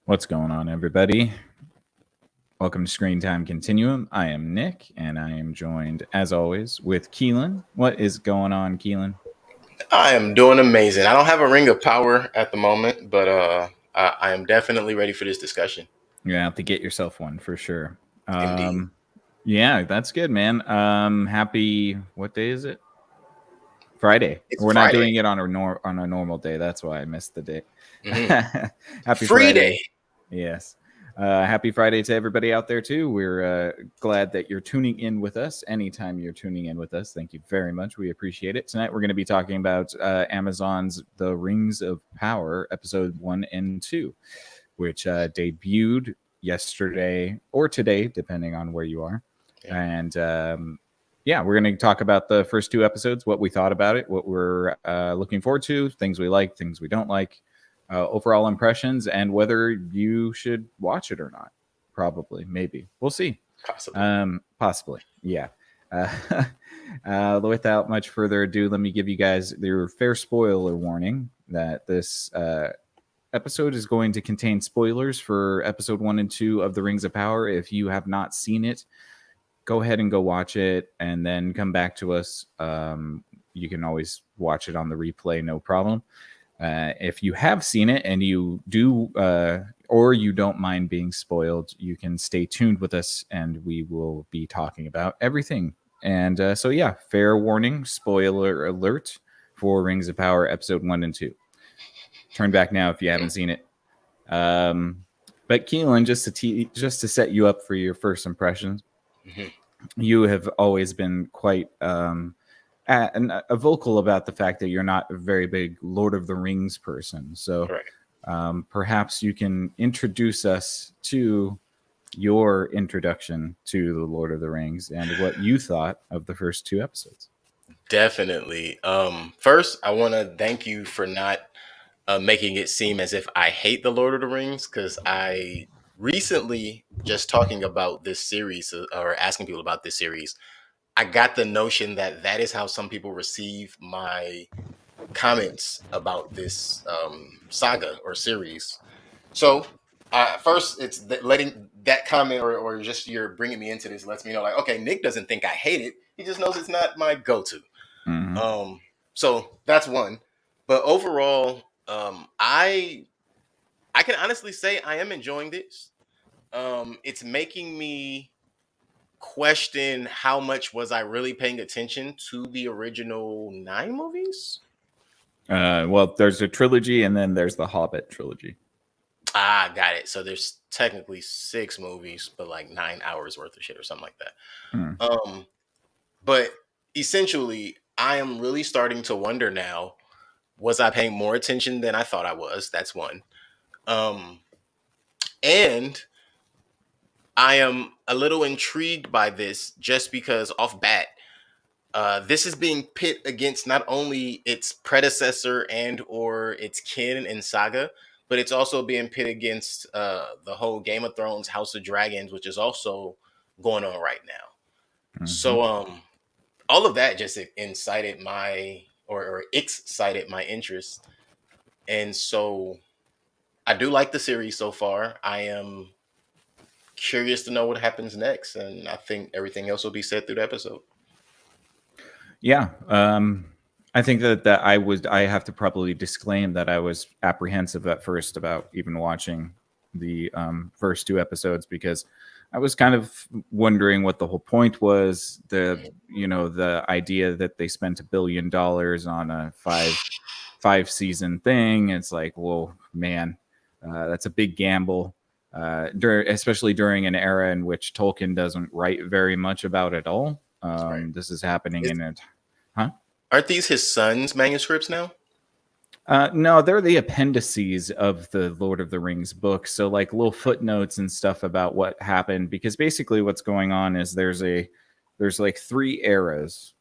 What's going on, everybody? Welcome to Screen Time Continuum. I am Nick, and I am joined, as always, with Keelan. What is going on, Keelan? I am doing amazing. I don't have a ring of power at the moment, but I am definitely ready for this discussion. You're gonna have to get yourself one for sure. Indeed. Yeah, that's good, man. Happy. What day is it? Friday. It's We're not Friday. doing it on a normal day. That's why I missed the day. Hmm. Happy Free Friday. day. Yes. Happy Friday to everybody out there, too. We're glad that you're tuning in with us. Anytime you're tuning in with us, thank you very much. We appreciate it. Tonight, we're going to be talking about Amazon's The Rings of Power, episode 1 and 2, which debuted yesterday or today, depending on where you are. Yeah. And yeah, we're going to talk about the first two episodes, what we thought about it, what we're looking forward to, things we like, things we don't like. Overall impressions, and whether you should watch it or not. Probably, maybe. We'll see. Possibly. Possibly, yeah. Without much further ado, let me give you guys your fair spoiler warning that this episode is going to contain spoilers for episode 1 and 2 of The Rings of Power. If you have not seen it, go ahead and go watch it and then come back to us. You can always watch it on the replay, no problem. If you have seen it and you do or you don't mind being spoiled, you can stay tuned with us and we will be talking about everything. And so, yeah, fair warning, spoiler alert for Rings of Power episode 1 and 2. Turn back now if you haven't seen it. But Keelan, just to set you up for your first impressions, you have always been quite vocal about the fact that you're not a very big Lord of the Rings person. So perhaps you can introduce us to your introduction to the Lord of the Rings and what you thought of the first two episodes. Definitely. First, I want to thank you for not making it seem as if I hate the Lord of the Rings, because I recently, just talking about this series or asking people about this series, I got the notion that that is how some people receive my comments about this saga or series. So, first, it's letting that comment or just you're bringing me into this lets me know, like, okay, Nick doesn't think I hate it. He just knows it's not my go-to. Mm-hmm. So that's one. But overall, I can honestly say I am enjoying this. It's making me question how much was I really paying attention to the original 9 movies. Well, there's a trilogy and then there's the Hobbit trilogy. Ah, got it. So there's technically 6 movies, but like 9 hours worth of shit or something like that. Mm. But essentially, I am really starting to wonder now, was I paying more attention than I thought I was? That's one. And I am a little intrigued by this just because off bat, this is being pit against not only its predecessor and or its kin in Saga, but it's also being pit against the whole Game of Thrones House of Dragons, which is also going on right now. Mm-hmm. So all of that just incited my or excited my interest. And so I do like the series so far. I am curious to know what happens next, and I think everything else will be said through the episode. Yeah. I think that I have to probably disclaim that I was apprehensive at first about even watching the first two episodes because I was kind of wondering what the whole point was. The idea that they spent $1 billion on a five season thing. It's like, whoa, man, that's a big gamble. Especially during an era in which Tolkien doesn't write very much about at all. Right. This is happening in it. Huh? Aren't these his son's manuscripts now? No, they're the appendices of the Lord of the Rings book. So like little footnotes and stuff about what happened, because basically what's going on is there's like 3 eras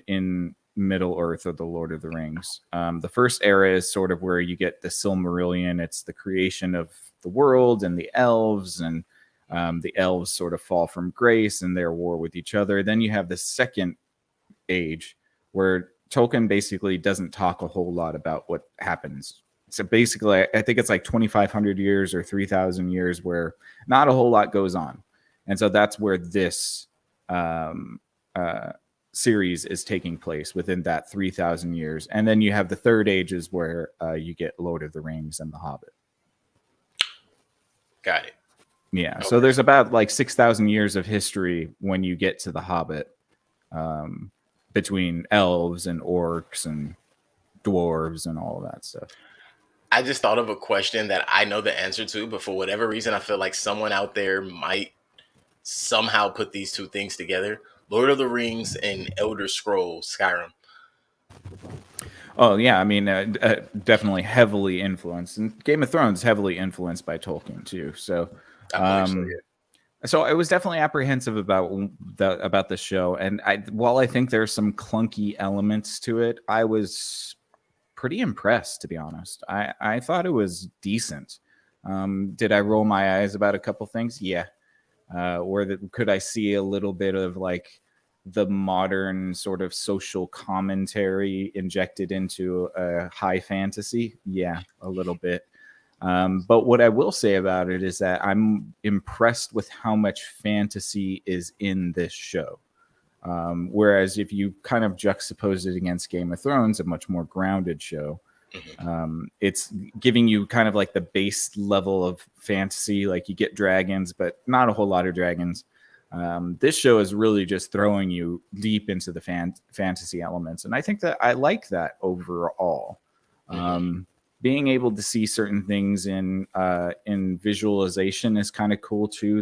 in Middle Earth of the Lord of the Rings. The first era is sort of where you get the Silmarillion. It's the creation of the world and the elves, and the elves sort of fall from grace and they're war with each other. Then you have the second age where Tolkien basically doesn't talk a whole lot about what happens So basically, I think it's like 2,500 years or 3,000 years where not a whole lot goes on. And so that's where this um, series is taking place within that 3,000 years. And then you have the third ages where you get Lord of the Rings and The Hobbit. Got it. Yeah. Okay. So there's about like 6,000 years of history when you get to The Hobbit, between elves and orcs and dwarves and all of that stuff. I just thought of a question that I know the answer to, but for whatever reason, I feel like someone out there might somehow put these two things together: Lord of the Rings and Elder Scrolls Skyrim. Oh yeah, I mean, definitely heavily influenced, and Game of Thrones heavily influenced by Tolkien too. So, I believe so. Yeah. so I was definitely apprehensive about the show, and while I think there's some clunky elements to it, I was pretty impressed, to be honest. I thought it was decent. Did I roll my eyes about a couple things? Yeah. Could I see a little bit of like the modern sort of social commentary injected into a high fantasy? Yeah, a little bit. But what I will say about it is that I'm impressed with how much fantasy is in this show. Whereas if you kind of juxtapose it against Game of Thrones, a much more grounded show, it's giving you kind of like the base level of fantasy. Like you get dragons, but not a whole lot of dragons. This show is really just throwing you deep into the fantasy elements, and I think that I like that overall. Being able to see certain things in visualization is kind of cool too.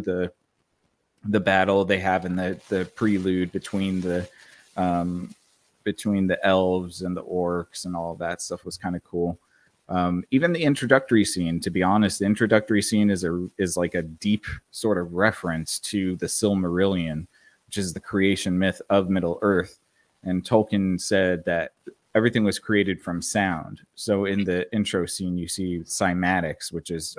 The battle they have in the prelude between the elves and the orcs and all of that stuff was kind of cool. Even the introductory scene, to be honest, the introductory scene is like a deep sort of reference to the Silmarillion, which is the creation myth of Middle Earth. And Tolkien said that everything was created from sound. So in the intro scene, you see cymatics, which is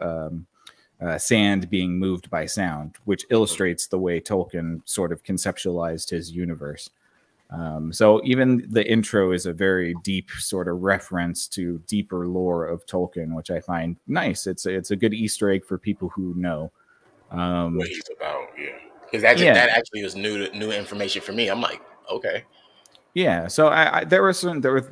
sand being moved by sound, which illustrates the way Tolkien sort of conceptualized his universe. So even the intro is a very deep sort of reference to deeper lore of Tolkien, which I find nice. It's a good Easter egg for people who know What he's about, yeah. Because that actually was new information for me. I'm like, okay. Yeah, so there were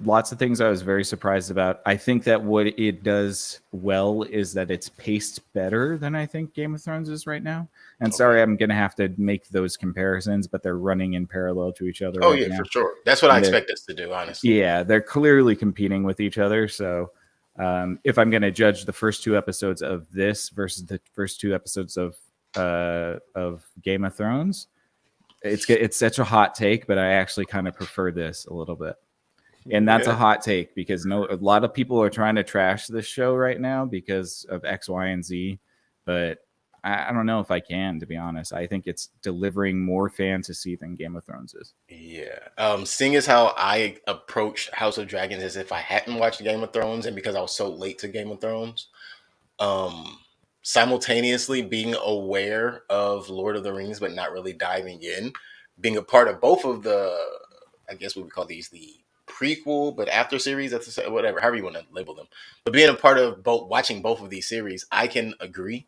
lots of things I was very surprised about. I think that what it does well is that it's paced better than I think Game of Thrones is right now. And sorry, I'm gonna have to make those comparisons, but they're running in parallel to each other. Oh right yeah, now. for sure. That's what I expect us to do, honestly. Yeah, they're clearly competing with each other. So if I'm gonna judge the first two episodes of this versus the first two episodes of Game of Thrones, it's such a hot take, but I actually kind of prefer this a little bit. And that's a hot take because a lot of people are trying to trash this show right now because of X, Y, and Z. But I don't know if I can, to be honest. I think it's delivering more fantasy than Game of Thrones is. Yeah. Seeing as how I approach House of Dragons as if I hadn't watched Game of Thrones, and because I was so late to Game of Thrones, simultaneously being aware of Lord of the Rings, but not really diving in, being a part of both of the, I guess we would call these the prequel, but after series, that's whatever, however you want to label them. But being a part of watching both of these series, I can agree.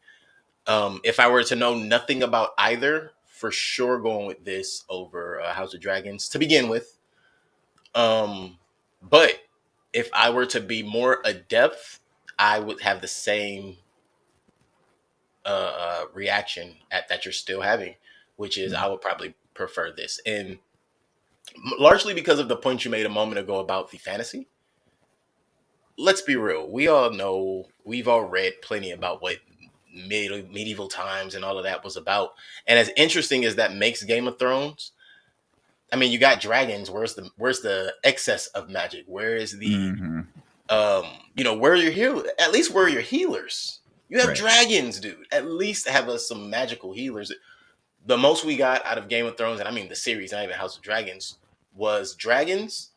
If I were to know nothing about either, for sure going with this over House of Dragons to begin with. But if I were to be more adept, I would have the same reaction that you're still having, which is I would probably prefer this, and largely because of the point you made a moment ago about the fantasy. Let's be real. We all know, we've all read plenty about what medieval times and all of that was about. And as interesting as that makes Game of Thrones, I mean, you got dragons. Where's the excess of magic? Where is the where are your healers? At least where are your healers? You have dragons, dude. At least have us some magical healers. The most we got out of Game of Thrones, and I mean the series, not even House of Dragons, was dragons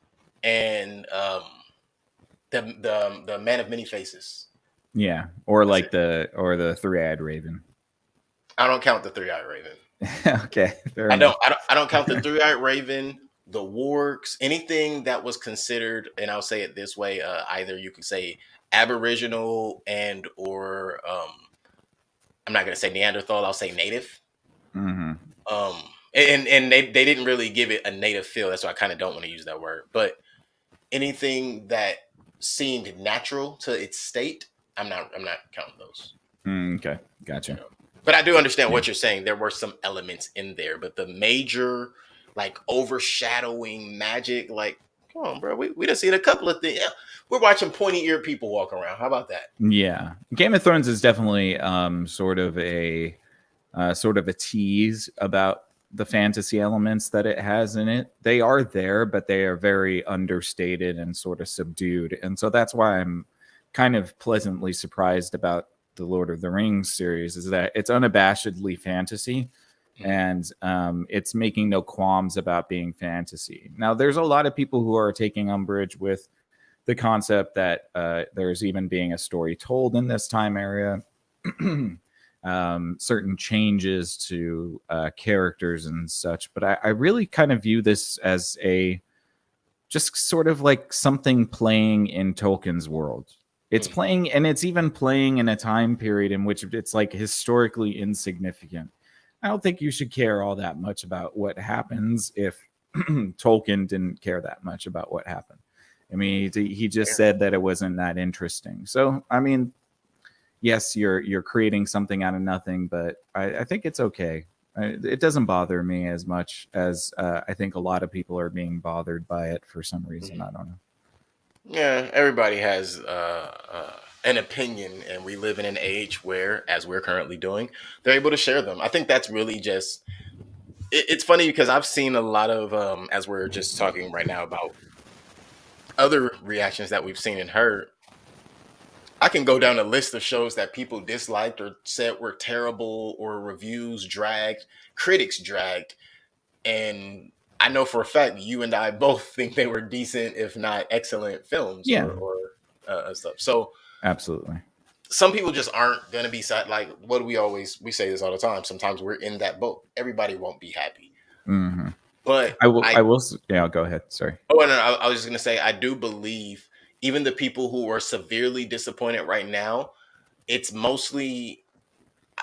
and the Man of Many Faces. Yeah, or like the three-eyed raven. I don't count the three-eyed raven. Okay, I don't count the three-eyed raven, the wargs, anything that was considered, and I'll say it this way: either you could say Aboriginal and or I'm not gonna say Neanderthal, I'll say native. Mm-hmm. Um, and they didn't really give it a native feel. That's why I kind of don't want to use that word. But anything that seemed natural to its state, I'm not counting those. Okay, gotcha. You know? But I do understand Yeah. what you're saying. There were some elements in there, but the major like overshadowing magic, like come on, bro, we done seen a couple of things. Yeah, we're watching pointy eared people walk around. How about that? Yeah, Game of Thrones is definitely sort of a tease about the fantasy elements that it has in it. They are there, but they are very understated and sort of subdued. And so that's why I'm kind of pleasantly surprised about the Lord of the Rings series is that it's unabashedly fantasy and it's making no qualms about being fantasy. Now, there's a lot of people who are taking umbrage with the concept that there's even being a story told in this time area. Certain changes to characters and such. But I really kind of view this as a just sort of like something playing in Tolkien's world. It's playing, and it's even playing in a time period in which it's like historically insignificant. I don't think you should care all that much about what happens if Tolkien didn't care that much about what happened. I mean, he just said that it wasn't that interesting. So, I mean, yes, you're creating something out of nothing, but I think it's okay. It doesn't bother me as much as I think a lot of people are being bothered by it for some reason. I don't know. Yeah, everybody has an opinion, and we live in an age where, as we're currently doing, they're able to share them. I think that's really just. It's funny because I've seen a lot of, as we're just talking right now about other reactions that we've seen and heard. I can go down a list of shows that people disliked or said were terrible or reviews dragged, critics dragged, and I know for a fact you and I both think they were decent, if not excellent films Yeah, or stuff. So absolutely. some people just aren't going to be like, what do we say this all the time. Sometimes we're in that boat. Everybody won't be happy. Mm-hmm. But I will. Yeah, go ahead. Sorry. Oh, no, I was just going to say, I do believe even the people who are severely disappointed right now, it's mostly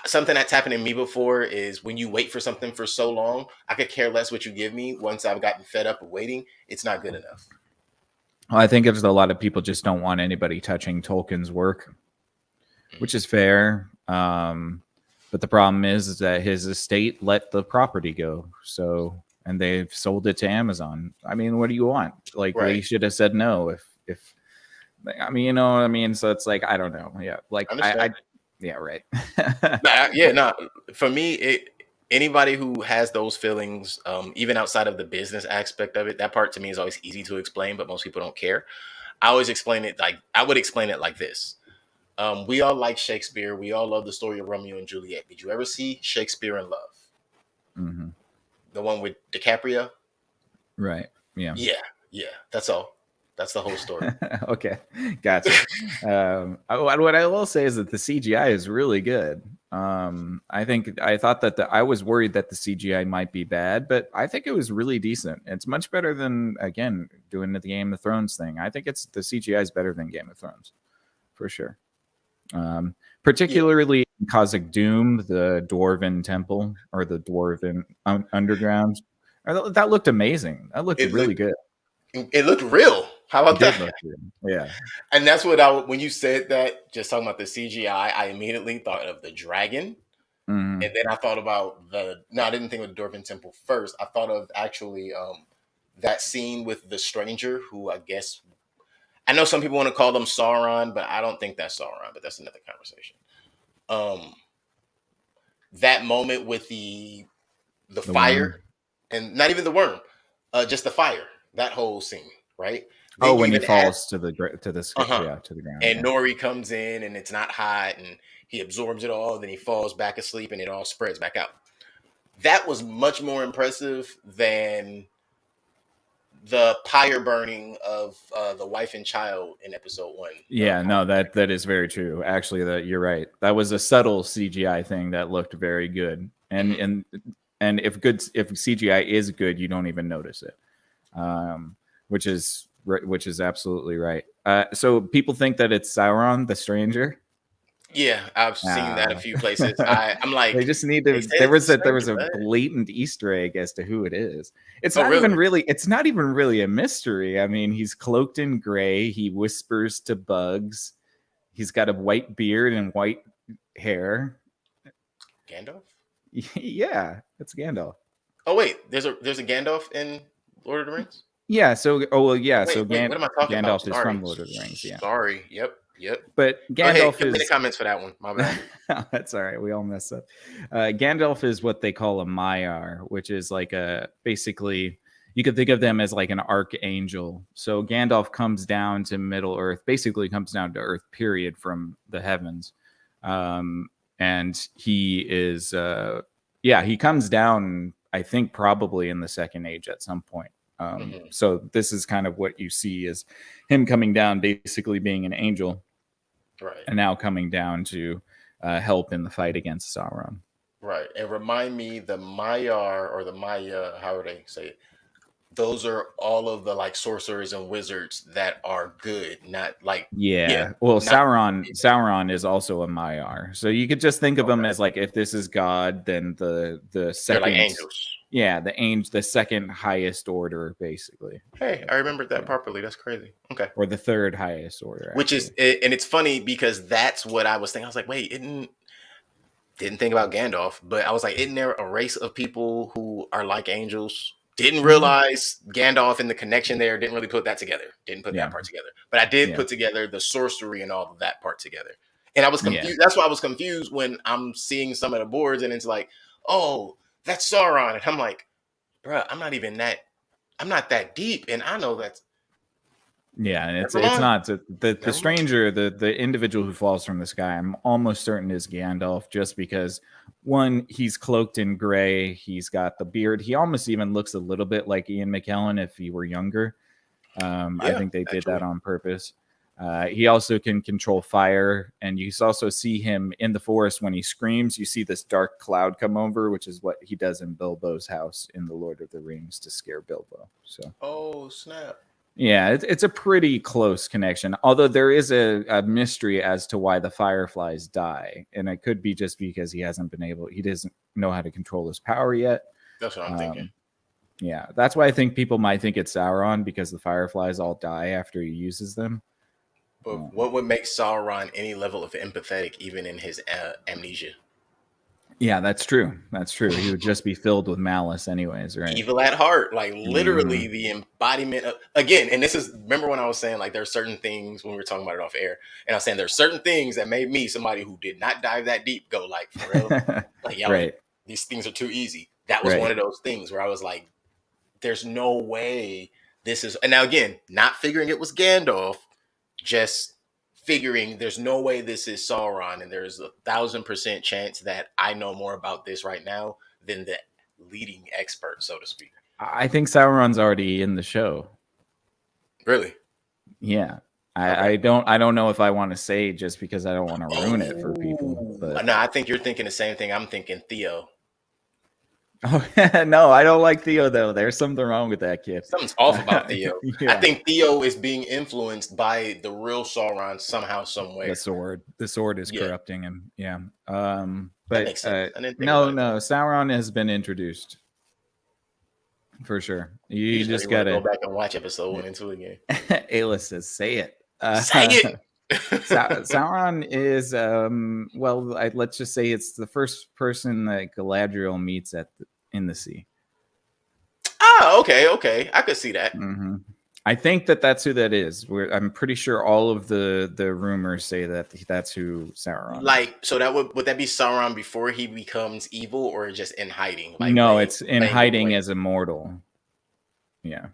something that's happened to me before is when you wait for something for so long, I could care less what you give me. Once I've gotten fed up of waiting, it's not good enough. Well, I think it's a lot of people just don't want anybody touching Tolkien's work, which is fair. But the problem is that his estate let the property go. So, and they've sold it to Amazon. I mean, what do you want? Like, Right. They should have said no if I mean, you know what I mean? So it's like, I don't know. Yeah. Like yeah, right. For me, anybody who has those feelings, even outside of the business aspect of it, that part to me is always easy to explain, but most people don't care. I would explain it like this. We all like Shakespeare. We all love the story of Romeo and Juliet. Did you ever see Shakespeare in Love? Mm-hmm. The one with DiCaprio? Right. Yeah. Yeah. That's all. That's the whole story. Okay, gotcha. What I will say is that the CGI is really good. I thought that I was worried that the CGI might be bad, but I think it was really decent. It's much better than, again, doing the Game of Thrones thing. I think the CGI is better than Game of Thrones, for sure. Particularly in Khazad Dûm, the Dwarven Temple or the Dwarven Underground. That looked amazing. That looked really good. It looked real. How about that? Yeah. And that's what when you said that, just talking about the CGI, I immediately thought of the dragon. Mm-hmm. And then I thought about I didn't think of the Dwarven Temple first. I thought of actually that scene with the stranger who I know some people want to call them Sauron, but I don't think that's Sauron, but that's another conversation. That moment with the fire worm. And not even the worm, just the fire, that whole scene, right? Then when he falls to the ground. And Nori comes in and it's not hot and he absorbs it all. Then he falls back asleep and it all spreads back out. That was much more impressive than the pyre burning of the wife and child in episode 1. Yeah, no, that is very true. Actually, you're right. That was a subtle CGI thing that looked very good. And if CGI is good, you don't even notice it. Which is which is absolutely right. So people think that it's Sauron, the stranger. Yeah, I've seen that a Uh, few places. I'm they like, just need they to. said There it's a was a there was stranger, a but blatant Easter egg as to who it is. It's oh not even really? really. It's not even really a mystery. I mean, he's cloaked in gray. He whispers to bugs. He's got a white beard and white hair. Gandalf? Yeah, it's Gandalf. Oh wait, there's a Gandalf in Lord of the Rings. Yeah. So, oh well, yeah. So Wait, what am I talking about? Gandalf is Sorry, from Lord of the Rings. Yeah, sorry. Yep. but Oh hey, Gandalf give me the is. comments for that one. My bad. That's all right. We all mess up. Gandalf is what they call a Maiar, which is like a basically you could think of them as like an archangel. So Gandalf comes down to Middle Earth, basically comes down to Earth, period, from the heavens, and he is, he comes down. I think probably in the Second Age at some point. So this is kind of what you see is him coming down, basically being an angel, Right. and now coming down to help in the fight against Sauron. Right. And remind me, the Maiar or the Maya, however they say it, those are all of the like sorcerers and wizards that are good, not like Well, not Sauron is also a Maiar. So you could just think of him okay. as like if this is God, then the They're like second angels. the second highest order, basically. Hey, I remembered that Yeah. properly. That's crazy. Okay. Or the third highest order. Which is, and it's funny because that's what I was thinking. I was like, wait, didn't think about Gandalf, but I was like, isn't there a race of people who are like angels? Didn't realize Gandalf and the connection there. Didn't really put that together. Didn't put that part together. But I did put together the sorcery and all of that part together. And I was confused. That's why I was confused when I'm seeing some of the boards and it's like, oh, that's Sauron. And I'm like, bruh, I'm not that deep. And I know that's. Yeah, and it's not the stranger, the individual who falls from the sky. I'm almost certain is Gandalf, just because one, he's cloaked in gray, he's got the beard. He almost even looks a little bit like Ian McKellen if he were younger. I think they did that on purpose. He also can control fire, and you also see him in the forest when he screams. You see this dark cloud come over, which is what he does in Bilbo's house in the Lord of the Rings to scare Bilbo. So, oh snap. Yeah, it's a pretty close connection, although there is a mystery as to why the fireflies die. And it could be just because he doesn't know how to control his power yet. That's what I'm thinking. Yeah, that's why I think people might think it's Sauron, because the fireflies all die after he uses them. But what would make Sauron any level of empathetic even in his amnesia? Yeah, that's true. That's true. He would just be filled with malice anyways, right? Evil at heart, like literally the embodiment of, again, and this is, remember when I was saying like there are certain things when we were talking about it off air, and I was saying there's certain things that made me, somebody who did not dive that deep, go like, for real? Like, yeah, right. like, these things are too easy. That was one of those things where I was like, there's no way this is, and now again, not figuring it was Gandalf, just figuring there's no way this is Sauron, and there's 1,000% chance that I know more about this right now than the leading expert, so to speak. I think Sauron's already in the show. Really? Yeah. I don't know if I want to say, just because I don't want to ruin it for people. But no, I think you're thinking the same thing I'm thinking. Theo. Oh no, I don't like Theo though. There's something wrong with that kid. Something's off about Theo. I think Theo is being influenced by the real Sauron somehow, somewhere. The sword is corrupting him. Yeah. That makes sense. No, Sauron has been introduced for sure. You just gotta go back and watch episode 1 and 2 again. Ayla says, "Say it." Say it. Sauron is let's just say it's the first person that Galadriel meets in the sea. Oh, okay, I could see that. Mm-hmm. I think that's who that is. I'm pretty sure all of the rumors say that that's who Sauron. Like, so that would that be Sauron before he becomes evil, or just in hiding? Like, no, it's in hiding as immortal. Yeah.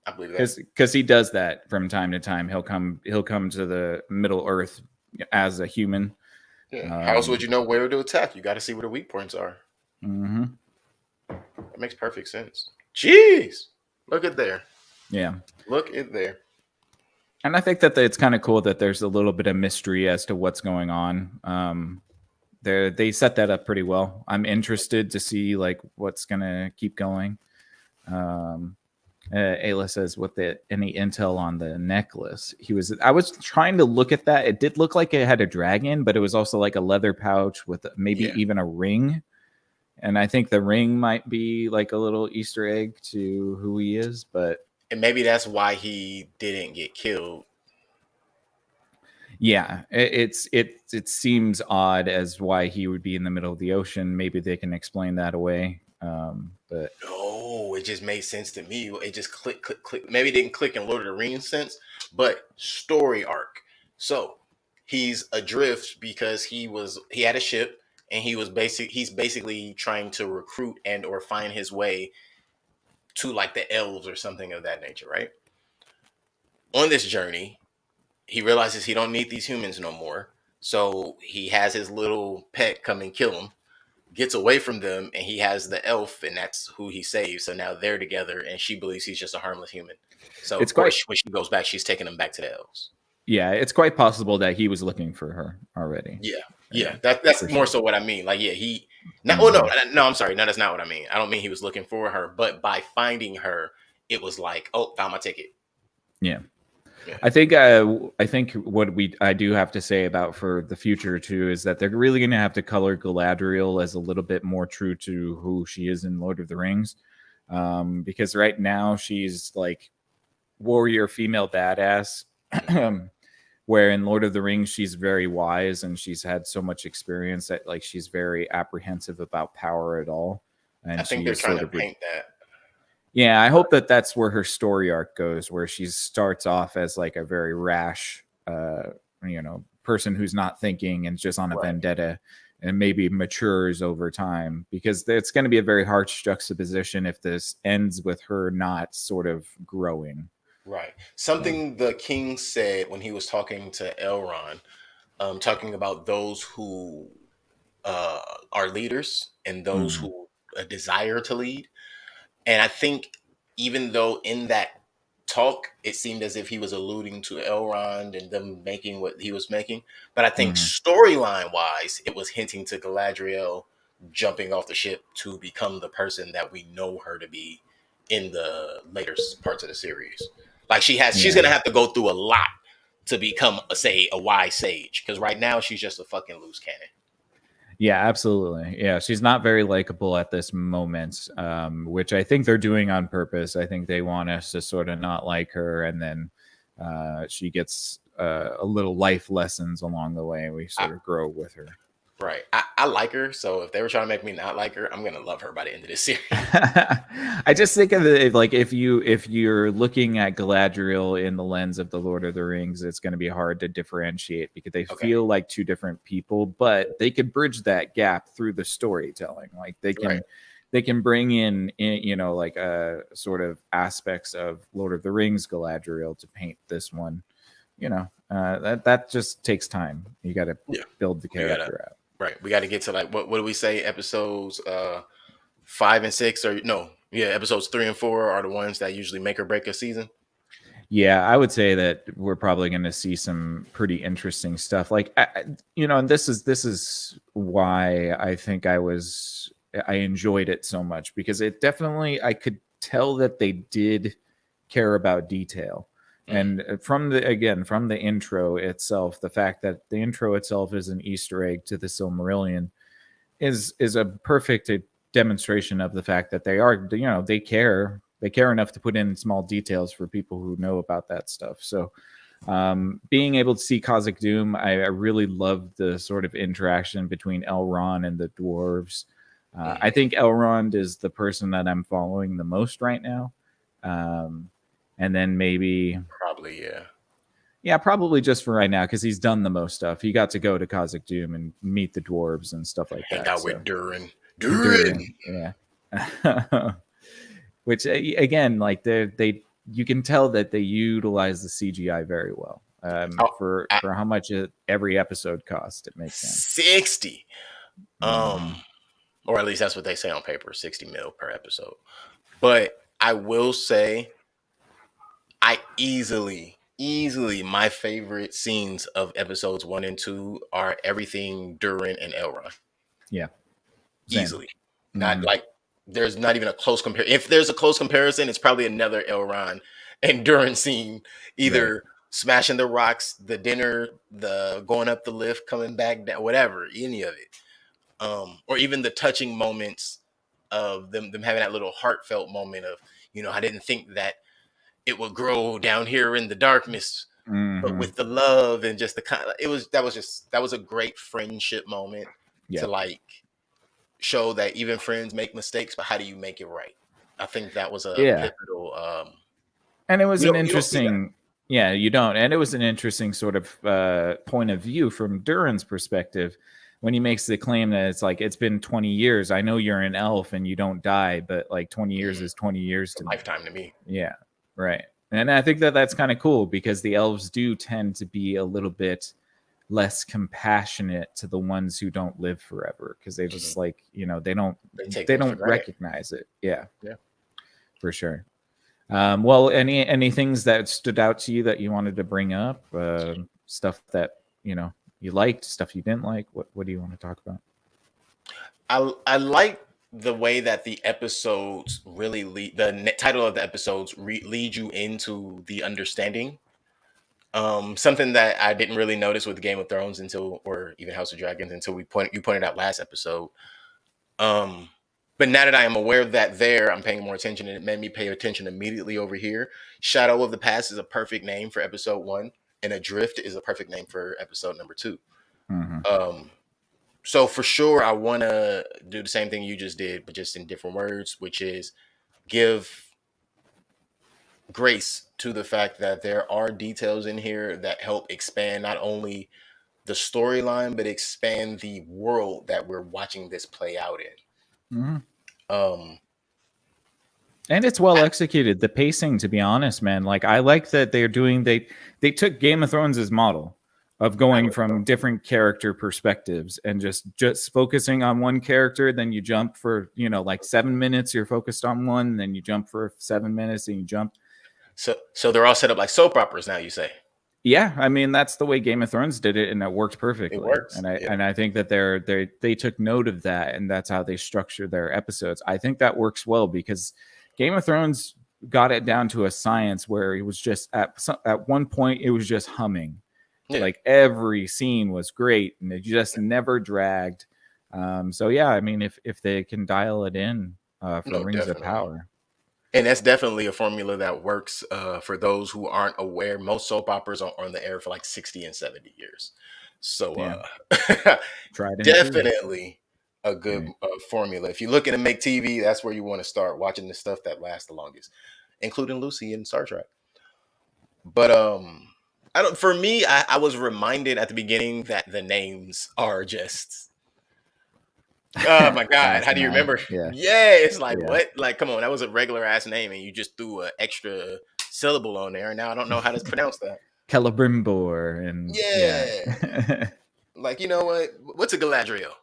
I believe that, because he does that from time to time. He'll come to the Middle Earth as a human. Yeah. How else would you know where to attack? You got to see where the weak points are. Mm-hmm. That makes perfect sense. Jeez, look at there. Yeah, look at there. And I think that it's kind of cool that there's a little bit of mystery as to what's going on. They set that up pretty well. I'm interested to see like what's gonna keep going. Ayla says, "With any intel on the necklace?" I was trying to look at that. It did look like it had a dragon, but it was also like a leather pouch with maybe Yeah, even a ring. And I think the ring might be like a little Easter egg to who he is. But and maybe that's why he didn't get killed. yeah, it seems odd as why he would be in the middle of the ocean. Maybe they can explain that away. But No, it just made sense to me. It just click, click, click. Maybe it didn't click in Lord of the Rings sense, but story arc. So he's adrift because he had a ship and he's basically trying to recruit and or find his way to like the elves or something of that nature, right? On this journey, he realizes he don't need these humans no more. So he has his little pet come and kill him, gets away from them, and he has the elf, and that's who he saves. So now they're together, and she believes he's just a harmless human. So it's of quite course, when she goes back, she's taking him back to the elves. yeah, it's quite possible that he was looking for her already. Yeah, Yeah, yeah, that's for more sure. so what I mean. Like, yeah, he. No, oh no, Mhm. no, I'm sorry, no, that's not what I mean. I don't mean he was looking for her, but by finding her, it was like, oh, found my ticket. Yeah. Yeah, I think what I do have to say about for the future too is that they're really going to have to color Galadriel as a little bit more true to who she is in Lord of the Rings, because right now she's like warrior female badass, where in Lord of the Rings she's very wise and she's had so much experience that like she's very apprehensive about power at all, I and think she they're is trying sort to of paint that. yeah, I hope that that's where her story arc goes, where she starts off as like a very rash, person who's not thinking and just on a Right, vendetta, and maybe matures over time. Because it's going to be a very harsh juxtaposition if this ends with her not sort of growing. right. So, Something the king said when he was talking to Elrond, talking about those who uh, are leaders and those mm, who desire to lead. And I think even though in that talk it seemed as if he was alluding to Elrond and them making what he was making, but I think mhm. storyline wise, it was hinting to Galadriel jumping off the ship to become the person that we know her to be in the later parts of the series. Like she's Yeah. gonna have to go through a lot to become a wise sage. Because right now she's just a fucking loose cannon. Yeah, absolutely. Yeah, she's not very likable at this moment, which I think they're doing on purpose. I think they want us to sort of not like her, and then she gets a little life lessons along the way. We I, sort of grow with her. right. I like her, so if they were trying to make me not like her, I'm gonna love her by the end of this series. I just think of it like if you're looking at Galadriel in the lens of the Lord of the Rings, it's going to be hard to differentiate because they Okay. feel like two different people, but they could bridge that gap through the storytelling. Like Right. they can bring in like sort of aspects of Lord of the Rings Galadriel to paint this one. That just takes time. You got to Yeah. build the We gotta character out. right. We gotta get to like what do we say? Episodes 5 and 6 or no, yeah, episodes 3 and 4 are the ones that usually make or break a season. Yeah, I would say that we're probably going to see some pretty interesting stuff. Like, and this is why I think I enjoyed it so much because it definitely I could tell that they did care about detail. Mm, And from the intro itself, the fact that the intro itself is an Easter egg to the Silmarillion is a perfect demonstration of the fact that they care enough to put in small details for people who know about that stuff. So being able to see Cosmic Doom, I really loved the sort of interaction between Elrond and the dwarves. I mhm. think Elrond is the person that I'm following the most right now. Um, and then maybe, Probably, yeah. yeah, probably just for right now because he's done the most stuff. He got to go to Cosmic Doom and meet the dwarves and stuff like Hang that. out So with Durin. Durin, Durin. yeah. Which again, like they you can tell that they utilize the CGI very well. Oh, For how much every episode cost, it makes sense. 60. Hmm. Or at least that's what they say on paper, 60 mil per episode. But I will say I easily my favorite scenes of episodes 1 and 2 are everything Durin and Elrond. Yeah, same. Easily. Not Hmm. like there's not even a close comparison. If there's a close comparison, it's probably another Elrond and Durin scene, either Right. smashing the rocks, the dinner, the going up the lift, coming back down, whatever, any of it. Or even the touching moments of them having that little heartfelt moment of, I didn't think that it would grow down here in the darkness, but Hmm. with the love and just the kind of, that was a great friendship moment Yeah. to like show that even friends make mistakes, but how do you make it right? I think that was a Yeah. pivotal. And it was an You don't see that. interesting, yeah, you don't. And it was an interesting sort of point of view from Durin's perspective when he makes the claim that it's like, it's been 20 years. I know you're an elf and you don't die, but like 20 years is 20 years It's a to me. lifetime to me. Yeah. Right. And I think that that's kind of cool because the elves do tend to be a little bit less compassionate to the ones who don't live forever because they just like, they don't They take they things for don't granted. recognize it. Yeah. Yeah. For sure. Well, any things that stood out to you that you wanted to bring up? Stuff that you liked, stuff you didn't like. What do you want to talk about? I like the way that the episodes really lead. The title of the episodes lead you into the understanding. Something that I didn't really notice with Game of Thrones or even House of Dragons until you pointed out last episode. But now that I am aware of that, I'm paying more attention, and it made me pay attention immediately over here. Shadow of the Past is a perfect name for episode 1, and Adrift is a perfect name for episode number 2. Mm-hmm. So for sure, I want to do the same thing you just did, but just in different words, which is give grace to the fact that there are details in here that help expand not only the storyline, but expand the world that we're watching this play out in. Mm-hmm. And it's well executed. The pacing, to be honest, man, like I like that they're doing. They took Game of Thrones as model of going from different character perspectives and just focusing on one character. Then you jump for like 7 minutes. You're focused on one. Then you jump for 7 minutes and you jump. So they're all set up like soap operas now. You say? Yeah, I mean that's the way Game of Thrones did it, and it worked perfectly. It works, and I think that they took note of that, and that's how they structure their episodes. I think that works well because Game of Thrones got it down to a science where it was just at one point it was just humming, like every scene was great, and it just never dragged. So yeah, I mean if they can dial it in for Rings of Power. And that's definitely a formula that works for those who aren't aware. Most soap operas are on the air for like 60 and 70 years. So definitely a good formula. If you're looking to make TV, that's where you want to start watching the stuff that lasts the longest, including Lucy and Star Trek. But for me, I was reminded at the beginning that the names are just... Oh my God! How do you remember? Yeah, it's like what? Like, come on, that was a regular ass name, and you just threw an extra syllable on there, and now I don't know how to pronounce that. Celebrimbor and like, you know what? What's a Galadriel?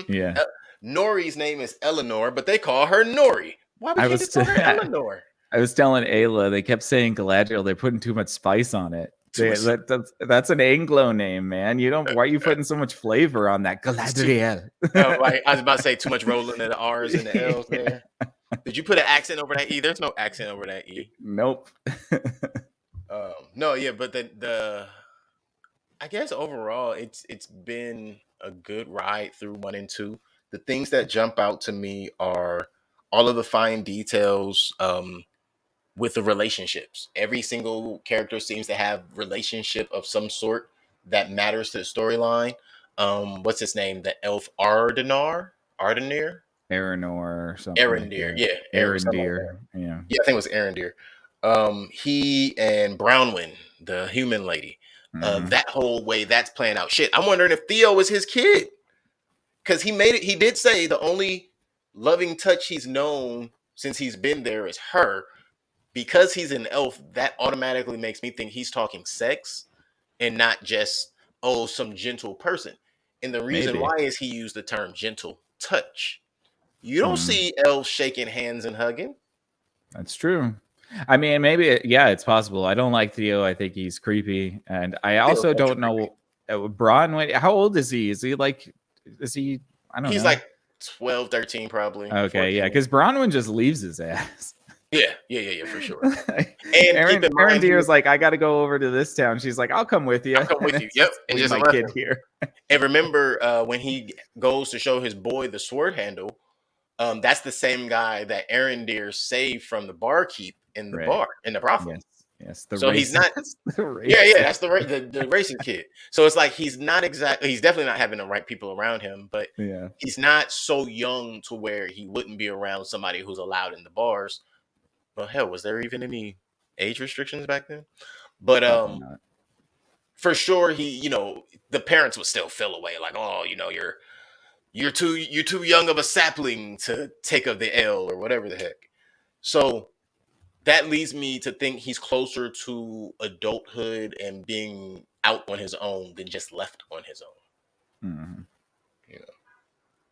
Yeah. Nori's name is Eleanor, but they call her Nori. Why would they call her Eleanor? I was telling Ayla, they kept saying Galadriel. They're putting too much spice on it. That's an Anglo name, man. Why are you putting so much flavor on that? Galadriel. I was about to say too much rolling of the R's and the L's there. Did you put an accent over that E? There's no accent over that E. Nope. No, yeah, but I guess overall it's been a good ride through 1 and 2. The things that jump out to me are all of the fine details with the relationships. Every single character seems to have relationship of some sort that matters to the storyline. What's his name? The elf Ardenir? Aronor or something. Arondir, yeah. Arondir. Yeah, I think it was Arondir. He and Brownwyn, the human lady. That whole way that's playing out. Shit, I'm wondering if Theo was his kid. Because he did say the only loving touch he's known since he's been there is her. Because he's an elf, that automatically makes me think he's talking sex and not just, some gentle person. And the reason why is he used the term gentle touch. You don't see elves shaking hands and hugging. That's true. I mean, maybe, it's possible. I don't like Theo. I think he's creepy. And I also don't know, Bronn, how old is he? I don't know. He's like 12, 13 probably. Okay, yeah, 14. because Bronwyn just leaves his ass. Yeah, for sure. And keep in Aaron mind, Deer's like, I got to go over to this town. She's like, I'll come with you. I'll come with you. Yep, and leave just my left kid him. here. And remember, when he goes to show his boy the sword handle, that's the same guy that Aaron Deer saved from the barkeep in the bar in the brothel. Yes. So he's not. Yeah, that's the racist kid. So it's like he's definitely not having the right people around him, but he's not so young to where he wouldn't be around somebody who's allowed in the bars. Well, hell, was there even any age restrictions back then? But for sure, the parents would still feel away, like, oh, you're too young of a sapling to take of the L or whatever the heck. So that leads me to think he's closer to adulthood and being out on his own than just left on his own. Mm-hmm.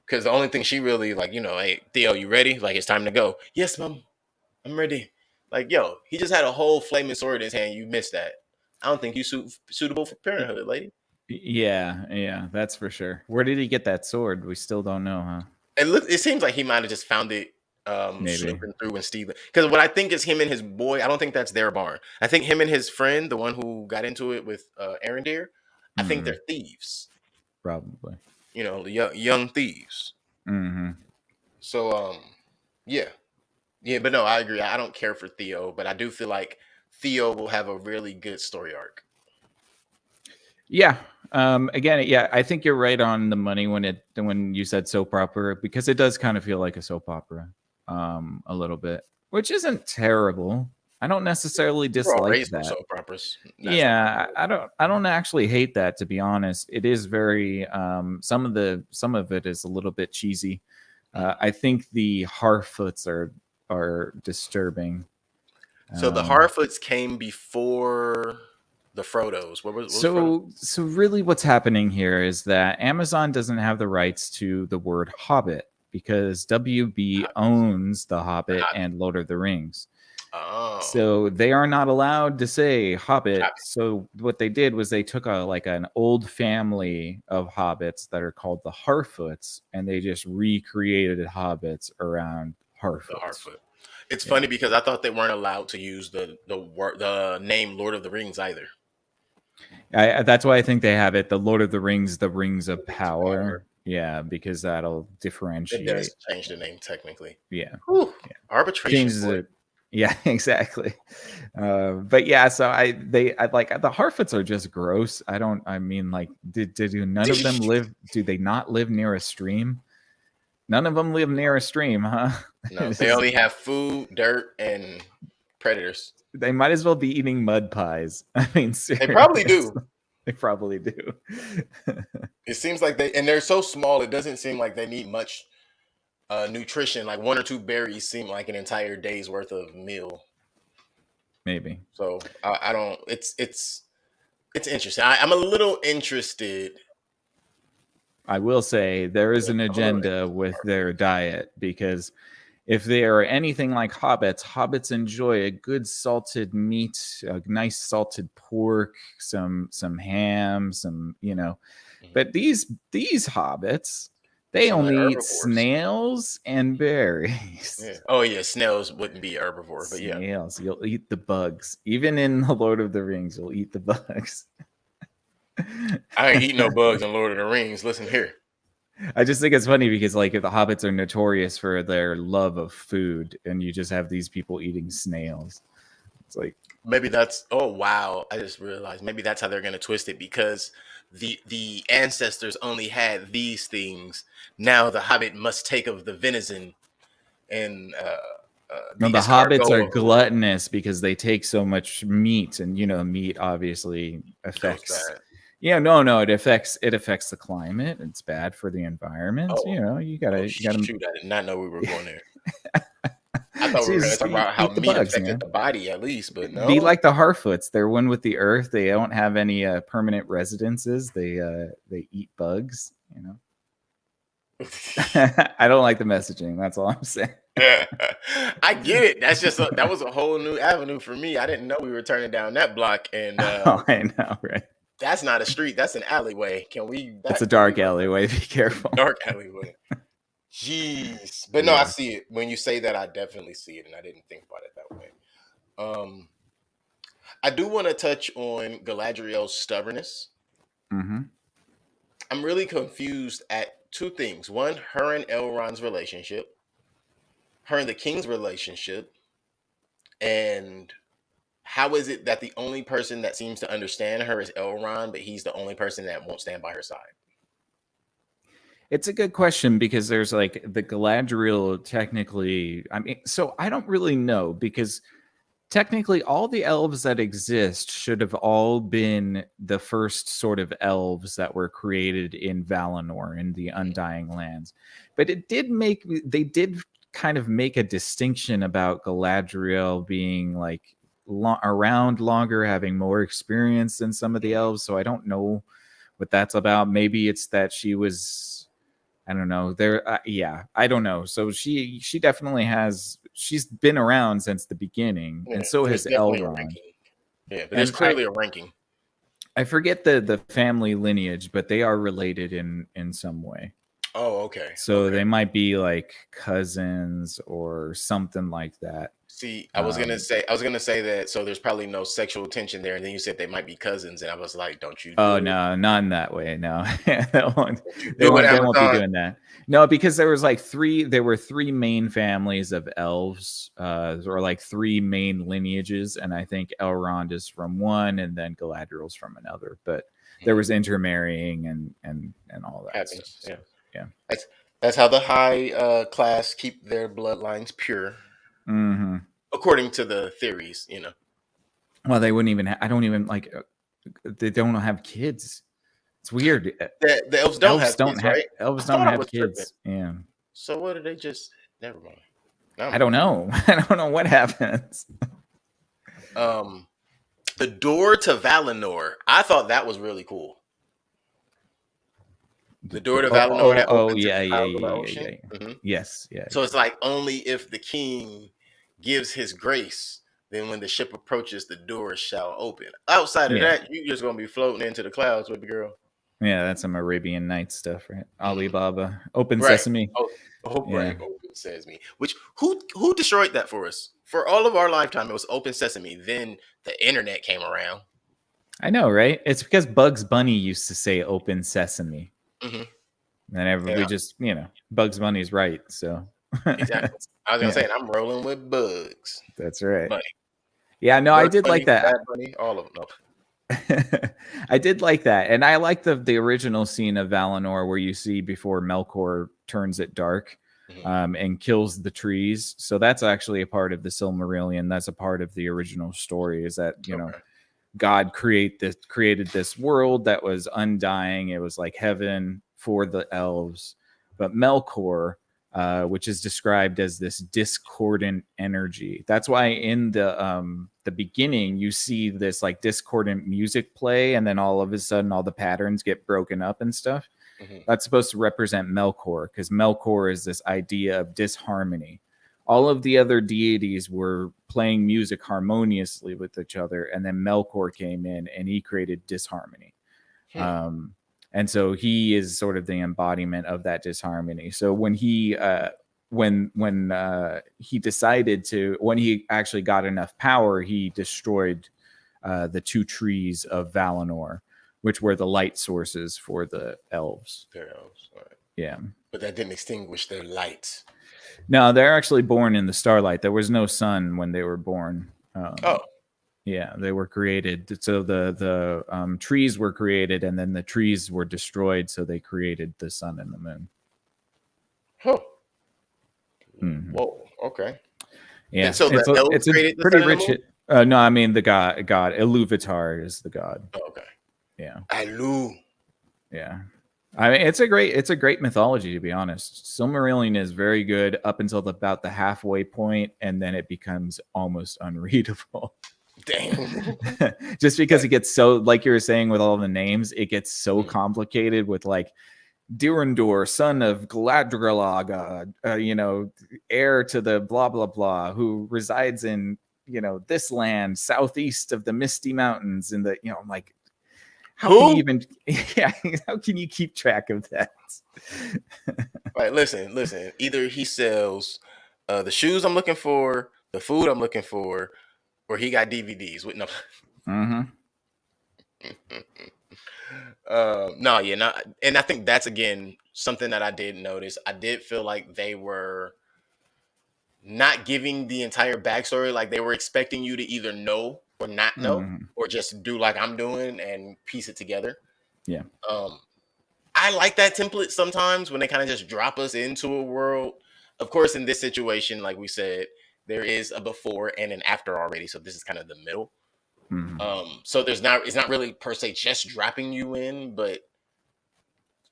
Because the only thing she really like, hey, Theo, you ready? Like, it's time to go. Yes, Mom, I'm ready. Like, yo, he just had a whole flaming sword in his hand. You missed that. I don't think you suitable for parenthood, lady. Yeah, that's for sure. Where did he get that sword? We still don't know, huh? It seems like he might have just found it slipping through in Steve. Because what I think is him and his boy, I don't think that's their barn. I think him and his friend, the one who got into it with Aaron Deer, I think they're thieves. Probably. Young thieves. Mm-hmm. So, yeah, but no, I agree. I don't care for Theo, but I do feel like Theo will have a really good story arc. Yeah. Again, I think you're right on the money when you said soap opera, because it does kind of feel like a soap opera, a little bit, which isn't terrible. I don't necessarily dislike that. Soap operas. Yeah, I don't actually hate that, to be honest. It is very some of it is a little bit cheesy. I think the Harfoots are disturbing. So the Harfoots came before the Frodos. What was so really what's happening here is that Amazon doesn't have the rights to the word Hobbit because WB owns the Hobbit and Lord of the Rings. Oh. So they are not allowed to say Hobbit. So what they did was they took an old family of hobbits that are called the Harfoots, and they just recreated hobbits around Harfoot. The Harfoot. It's funny because I thought they weren't allowed to use the name Lord of the Rings either. That's why I think they have it. The Lord of the Rings, the Rings of Power. Yeah, because that'll differentiate. It does change the name technically. Yeah. Arbitration. Changes it. Yeah, exactly. But yeah, so I like the Harfoots are just gross. Do none of them live? Do they not live near a stream? None of them live near a stream, huh? No, they only have food, dirt, and predators. They might as well be eating mud pies. I mean, seriously. They probably do. They probably do. It seems like they're so small. It doesn't seem like they need much nutrition. Like 1 or 2 berries seem like an entire day's worth of meal. Maybe. So I don't. It's interesting. I'm a little interested. I will say there is an agenda with their diet, because if they are anything like hobbits enjoy a good salted meat, a nice salted pork, some ham, But these hobbits, they only eat snails and berries. Yeah. Oh yeah, snails wouldn't be herbivore, but yeah, snails. You'll eat the bugs. Even in the Lord of the Rings, you'll eat the bugs. I ain't eat no bugs in Lord of the Rings. Listen here. I just think it's funny because, like, if the hobbits are notorious for their love of food, and you just have these people eating snails, it's like maybe that's. Oh wow! I just realized maybe that's how they're gonna twist it, because the ancestors only had these things. Now the hobbit must take of the venison, and no, the hobbits are gluttonous because they take so much meat, and meat obviously affects. Yeah, no, it affects the climate. It's bad for the environment. You gotta. Shoot, I did not know we were going there. I thought we were going to talk about how meat affected the body at least, but no. Be like the Harfoots. They're one with the earth. They don't have any permanent residences. They eat bugs. I don't like the messaging. That's all I'm saying. I get it. That's just that was a whole new avenue for me. I didn't know we were turning down that block, and I know, right? That's not a street. That's an alleyway. Can we? It's a dark alleyway. Be careful. Dark alleyway. Jeez. But no, I Yeah. see it. When you say that, I definitely see it, and I didn't think about it that way. Um, I do want to touch on Galadriel's stubbornness. Hmm. I'm really confused at two things. One, her and Elrond's relationship, her and the king's relationship, and how is it that the only person that seems to understand her is Elrond, but he's the only person that won't stand by her side? It's a good question because there's like the Galadriel technically. I mean, so I don't really know because technically all the elves that exist should have all been the first sort of elves that were created in Valinor in the Undying Lands. But they did kind of make a distinction about Galadriel being like around longer, having more experience than some of the elves. So I don't know what that's about. Maybe it's that she was, I don't know. Yeah, I don't know. So she definitely has. She's been around since the beginning, Yeah, and so there's has definitely a Elrond. ranking. Yeah, but there's And clearly a ranking. I forget the family lineage, but they are related in some way. Oh, okay. So Okay. they might be like cousins or something like that. See, Um, I was gonna say that. So there's probably no sexual tension there, and then you said they might be cousins, and I was like, "Don't you Oh do it? no, not in that way. No, Don't you do it, they won't be Amazon?" doing that. No, because there was like there were three main families of elves, or like three main lineages, and I think Elrond is from one, and then Galadriel's from another. But there Mhm. was intermarrying and all that stuff. Happens. So Yeah, yeah. that's that's how the high class keep their bloodlines pure, Hmm. according to the theories. Well, they wouldn't even. I don't even like. They don't have kids. It's weird. The elves don't have kids, right? I Elves don't thought I have was tripping. kids. Yeah. So what did they just? Never mind. I I'm don't confused. know. I don't know what happens. Um, the door to Valinor. I thought that was really cool. The door to Valinor that opens to Yeah, the yeah, Isles of yeah, the yeah, Ocean. yeah, yeah. Hmm. Yes, yeah, So yeah. it's like only if the king gives his grace, then when the ship approaches, the doors shall open. Outside of Yeah, that, you just gonna be floating into the clouds with the girl. yeah, that's some Arabian Nights stuff, right? Mhm. Alibaba, Open Right. Sesame. Oh, oh, Yeah, right. Open Sesame. Which who destroyed that for us? For all of our lifetime, it was Open Sesame. Then the internet came around. I know, right? It's because Bugs Bunny used to say Open Sesame, Hmm. and Yeah, we just, Bugs Bunny's right. So, exactly. I was gonna yeah, say, and I'm rolling with Bugs that's right. Bunny, Yeah, no, I Bugs did like Bunny, that. Bad Bunny, all of them. I did like that, and I like the original scene of Valinor where you see before Melkor turns it dark, No. Mhm. and kills the trees. So that's actually a part of the Silmarillion. That's a part of the original story. Is that Okay. God created this world that was undying. It was like heaven for the elves, but Melkor, which is described as this discordant energy. That's why in the beginning you see this like discordant music play, and then all of a sudden all the patterns get broken up and stuff. Hmm. That's supposed to represent Melkor because Melkor is this idea of disharmony. All of the other deities were playing music harmoniously with each other, and then Melkor came in and he created disharmony. Hmm. Um, and so he is sort of the embodiment of that disharmony. So when he decided to, when he actually got enough power, he destroyed the two trees of Valinor, which were the light sources for the elves. There else. All right. Yeah. But that didn't extinguish their lights. No, they're actually born in the starlight. There was no sun when they were born. Oh, Yeah, they were created. So the trees were created, and then the trees were destroyed. So they created the sun and the moon. huh. Hmm. Whoa. Okay. And Yeah, so the elves it's a created the pretty sun and the rich. moon. No, I mean the god Iluvatar is the god. Oh, okay. Yeah, Alu. yeah. I mean, it's a great mythology, to be honest. Silmarillion is very good up until about the halfway point, and then it becomes almost unreadable. Damn. Just because it gets so, like you were saying, with all the names, it gets so Mhm. complicated with like Durandor, son of Galadriel, heir to the blah blah blah, who resides in this land southeast of the Misty Mountains. In the I'm like, How can you Who? even? Yeah, how can you keep track of that? Right, listen. Either he sells the shoes I'm looking for, the food I'm looking for, or he got DVDs with no. Mm-hmm. No, yeah, not. And I think that's again something that I did notice. I did feel like they were not giving the entire backstory. Like they were expecting you to either know or not know, Mm-hmm. or just do like I'm doing and piece it together. Yeah. Um, I like that template sometimes when they kind of just drop us into a world. Of course, in this situation, like we said, there is a before and an after already. So this is kind of the middle. Mm-hmm. So there's not it's not really per se just dropping you in, but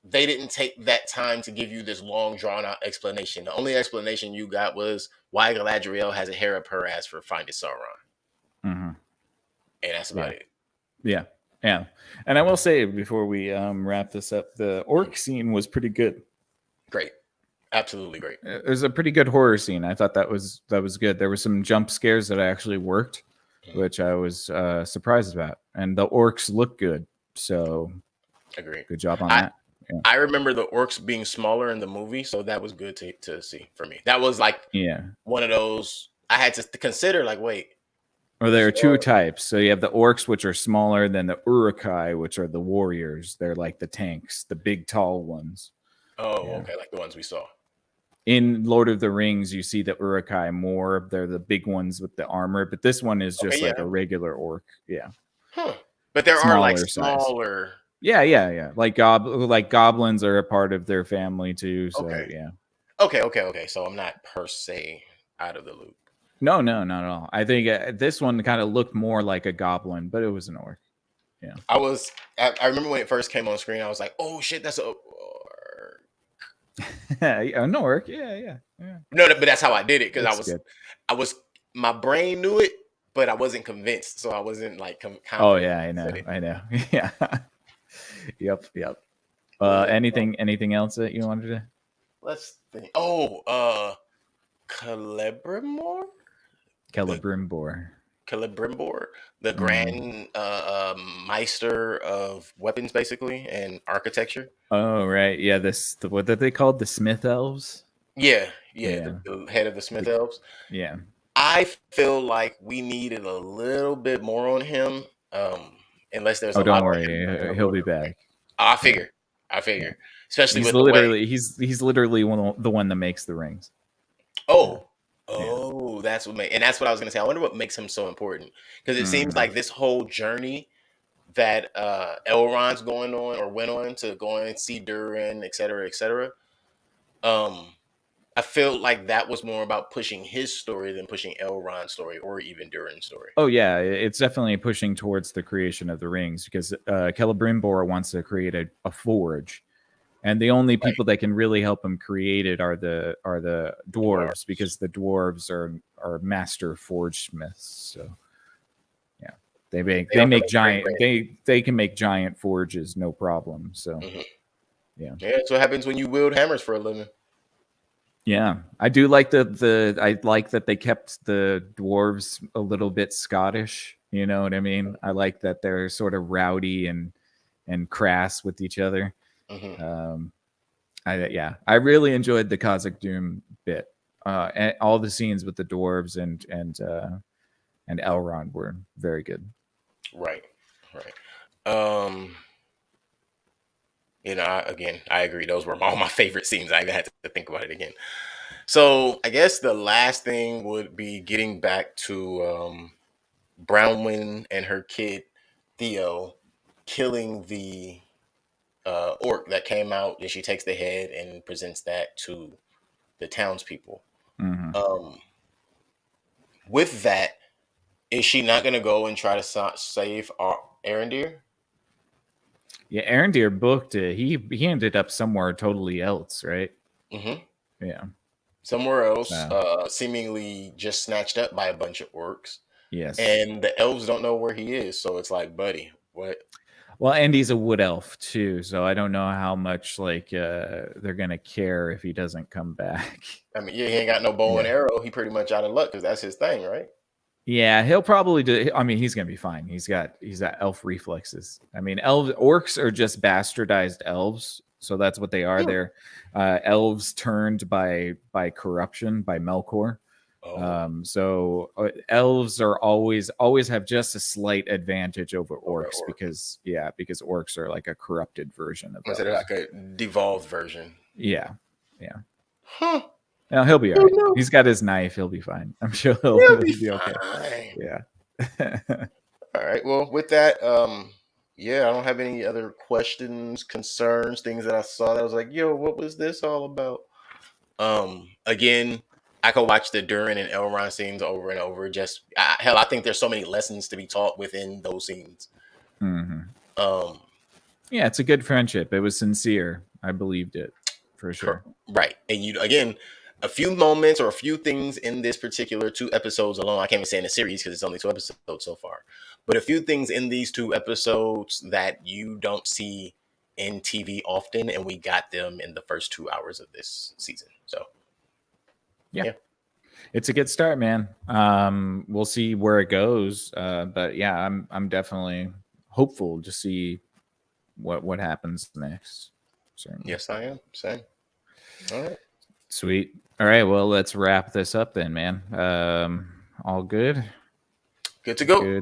they didn't take that time to give you this long drawn out explanation. The only explanation you got was why Galadriel has a hair up her ass for finding Sauron, Mm-hmm. and that's Yeah. about it. Yeah. Yeah. And I will say before we wrap this up, the orc scene was pretty good. Great, absolutely great. It was a pretty good horror scene. I thought that was good. There were some jump scares that actually worked, which I was surprised about. And the orcs look good. So Agree. good job on I that. Yeah. I remember the orcs being smaller in the movie, so that was good to see for me. That was like Yeah. one of those I had to consider. Like, wait, Or there are these two are- types. So you have the orcs, which are smaller than the urukai, which are the warriors. They're like the tanks, the big, tall ones. oh, Yeah. okay, like the ones we saw. In Lord of the Rings, you see the urukai more. They're the big ones with the armor, but this one is just Okay, like yeah. a regular orc. Yeah. Huh. But there are like Smaller size. smaller. Yeah. Like goblins are a part of their family too. So Okay. yeah. Okay. So I'm not per se out of the loop. No, not at all. I think this one kind of looked more like a goblin, but it was an orc. Yeah. I remember when it first came on screen, I was like, oh shit, that's a orc. An orc. Yeah. No, but that's how I did it because Looks good. I was, my brain knew it, but I wasn't convinced, so I wasn't like confident. Oh yeah, I that know. Yeah. Yep. Anything else that you wanted to? Let's think. Oh, Celebrimbor, Celebrimbor. the Grand Meister of weapons, basically, and architecture. Oh right, yeah. What did they called the Smith elves? Yeah. Yeah. The head of the Smith Elves. Yeah. I feel like we needed a little bit more on him. Unless there's Oh, a don't lot worry, on him. he'll be back. I figure. Especially He's with literally he's literally the one that makes the rings. the way. That's that's what I was gonna say. I wonder what makes him so important because it seems like this whole journey that Elrond's going on or went on to go and see Durin, et cetera, et cetera. I feel like that was more about pushing his story than pushing Elrond's story or even Durin's story. Oh yeah, it's definitely pushing towards the creation of the rings because Celebrimbor wants to create a forge, and the only people that can really help him create it are the dwarves because the dwarves are master forge smiths. So yeah, they make giant they can make giant forges no problem. So yeah, that's what happens when you wield hammers for a living. Yeah, I do like I like that they kept the dwarves a little bit Scottish. You know what I mean? I like that they're sort of rowdy and crass with each other. I really enjoyed the Khazak Doom bit. And all the scenes with the dwarves and Elrond were very good. Right. I agree. Those were all my favorite scenes. I even had to think about it again. So I guess the last thing would be getting back to Brownwind and her kid Theo killing the orc that came out, and she takes the head and presents that to the townspeople. With that, is she not going to go and try to save Arondir? Yeah, Arondir booked it. He ended up somewhere totally else, right? Yeah. Somewhere else, seemingly just snatched up by a bunch of orcs. Yes. And the elves don't know where he is, so it's like, buddy, what? Well, and he's a wood elf too, so I don't know how much they're gonna care if he doesn't come back. I mean, yeah, he ain't got no bow and arrow. He pretty much out of luck because that's his thing, right? Yeah, he'll probably do. I mean, he's gonna be fine. He's got elf reflexes. I mean, orcs are just bastardized elves, so that's what they are. Hmm. They're elves turned by corruption by Melkor. Oh, So elves are always have just a slight advantage over over orcs orc. because orcs are like a corrupted version of Is it elves. like a devolved version? Yeah, yeah. Huh. Now he'll be all Oh right. no. He's got his knife. He'll be fine. I'm sure He'll be he'll be okay. fine. Yeah. All right. Well, with that, yeah, I don't have any other questions, concerns, things that I saw that I was like, yo, what was this all about? Again, I could watch the Durin and Elrond scenes over and over. Just hell, I think there's so many lessons to be taught within those scenes. hmm Um, Yeah, it's a good friendship. It was sincere. I believed it for sure. right, and you again, a few moments or a few things in this particular 2 episodes alone. I can't even say in the series because it's only 2 episodes so far, but a few things in these 2 episodes that you don't see in TV often, and we got them in the first 2 hours of this season. So Yeah. It's a good start, man. We'll see where it goes. But yeah, I'm definitely hopeful to see what happens next. Certainly. yes, I am. Same. All right. Sweet. All right. Well, let's wrap this up then, man. All good. Good to go.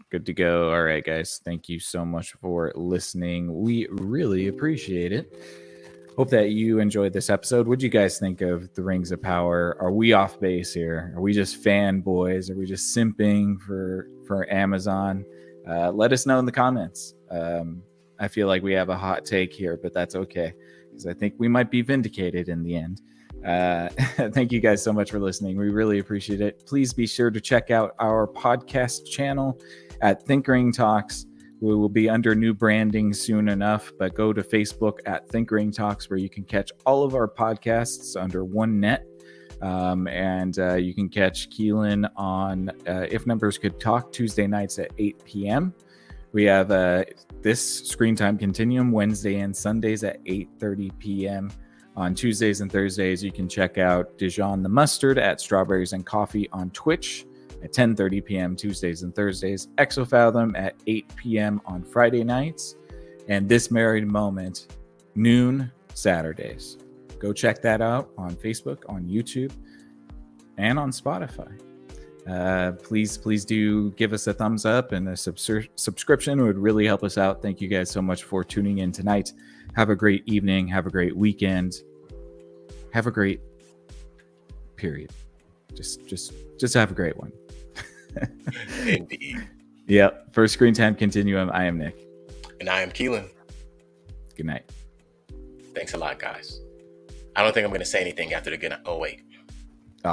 Good to go. All right, guys. Thank you so much for listening. We really appreciate it. Hope that you enjoyed this episode. What do you guys think of the Rings of Power? Are we off base here? Are we just fanboys? Are we just simping for Amazon? Let us know in the comments. I feel like we have a hot take here, but that's okay because I think we might be vindicated in the end. Thank you guys so much for listening. We really appreciate it. Please be sure to check out our podcast channel at Think Ring Talks. We will be under new branding soon enough, but go to Facebook at Think Ring Talks where you can catch all of our podcasts under one net. And you can catch Keelan on If Numbers Could Talk Tuesday nights at 8 p.m. We have this Screen Time Continuum Wednesday and Sundays at 8:30 p.m. On Tuesdays and Thursdays, you can check out Dijon the Mustard at Strawberries and Coffee on Twitch at 10:30 p.m. Tuesdays and Thursdays, Exofathom at 8 p.m. on Friday nights, and This Married Moment, noon Saturdays. Go check that out on Facebook, on YouTube, and on Spotify. Please do give us a thumbs up and a subscription. It would really help us out. Thank you guys so much for tuning in tonight. Have a great evening. Have a great weekend. Have a great period. Just have a great one. Indeed. Yep. For Screen Time Continuum, I am Nick. And I am Keelan. Good night. Thanks a lot, guys. I don't think I'm going to say anything after the good night. Oh, wait.